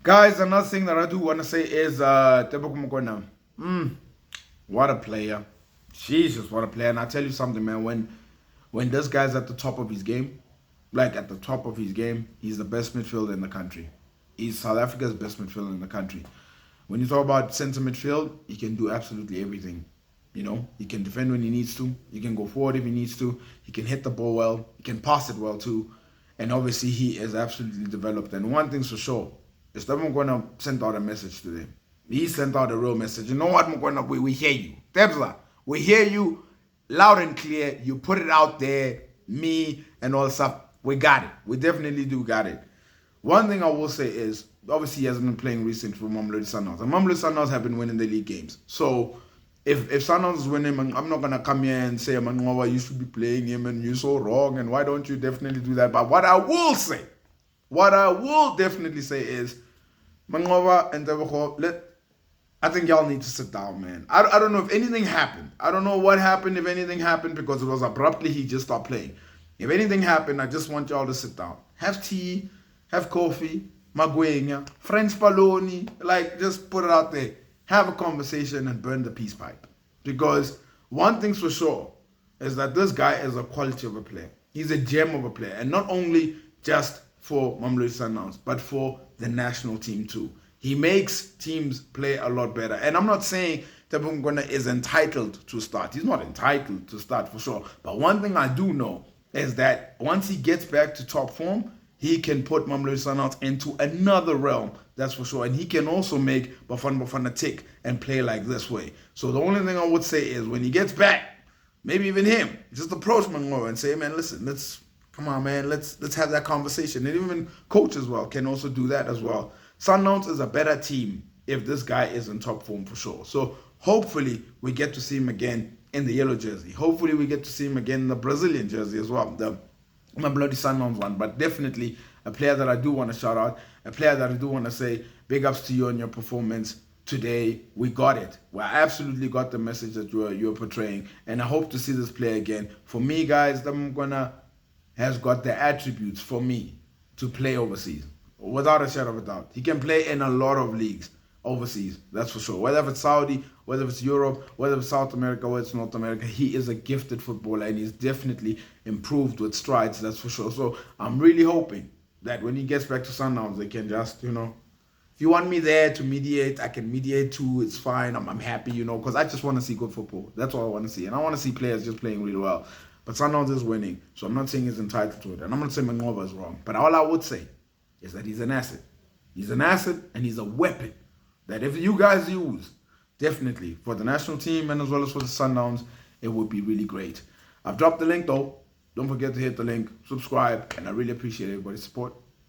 Guys, another thing that I do want to say is Teboho Mokoena. What a player. Jesus, what a player. And I tell you something, man, when this guy's at the top of his game, like at the top of his game, he's the best midfielder in the country. He's South Africa's best midfielder in the country. When you talk about centre midfield, he can do absolutely everything. You know, he can defend when he needs to. He can go forward if he needs to. He can hit the ball well. He can pass it well too. And obviously, he is absolutely developed. And one thing's for sure, is that Mokoena sent out a message today. He sent out a real message. You know what, Mokoena? We hear you. Tebza, we hear you loud and clear. You put it out there, me and all stuff. We got it. We definitely do got it. One thing I will say is, obviously he hasn't been playing recently for Mamelodi Sundowns. And Mamelodi Sundowns have been winning the league games. So if Sundowns is winning, I'm not going to come here and say, Mangowa, you should be playing him and you're so wrong and why don't you definitely do that? But what I will definitely say is, Mangowa and Teboho, I think y'all need to sit down, man. I don't know if anything happened. I don't know what happened, if anything happened, because it was abruptly he just stopped playing. If anything happened, I just want y'all to sit down. Have tea, have coffee, Maguenya, French Paloni, like just put it out there. Have a conversation and burn the peace pipe. Because one thing's for sure is that this guy is a quality of a player. He's a gem of a player. And not only just for Mamelodi Sundowns, but for the national team too. He makes teams play a lot better. And I'm not saying Teboho Mokoena is entitled to start. He's not entitled to start for sure. But one thing I do know is that once he gets back to top form, he can put Mamelodi Sundowns into another realm, that's for sure. And he can also make Bafana tick and play like this way. So the only thing I would say is when he gets back, maybe even him, just approach Mangowa and say, hey, man, listen, let's have that conversation. And even coach as well can also do that as well. Sundowns is a better team if this guy is in top form for sure. So hopefully we get to see him again in the yellow jersey. Hopefully we get to see him again in the Brazilian jersey as well, the Mamelodi Sundowns one. But definitely a player that I do want to shout out, a player that I do want to say big ups to you on your performance today. We got it. We absolutely got the message that you're portraying. And I hope to see this player again. For me, guys, Mokoena has got the attributes for me to play overseas. Without a shadow of a doubt. He can play in a lot of leagues overseas, that's for sure. Whether it's Saudi, whether it's Europe, whether it's South America, whether it's North America, he is a gifted footballer and he's definitely improved with strides, that's for sure. So I'm really hoping that when he gets back to Sundowns, they can just, if you want me there to mediate, I can mediate too. It's fine. I'm happy, because I just want to see good football. That's all I want to see. And I want to see players just playing really well. But Sundowns is winning, so I'm not saying he's entitled to it. And I'm not saying Mangowa is wrong. But all I would say is that he's an asset. He's an asset and he's a weapon that if you guys use, definitely for the national team and as well as for the Sundowns, it would be really great. I've dropped the link though. Don't forget to hit the link, subscribe, and I really appreciate everybody's support.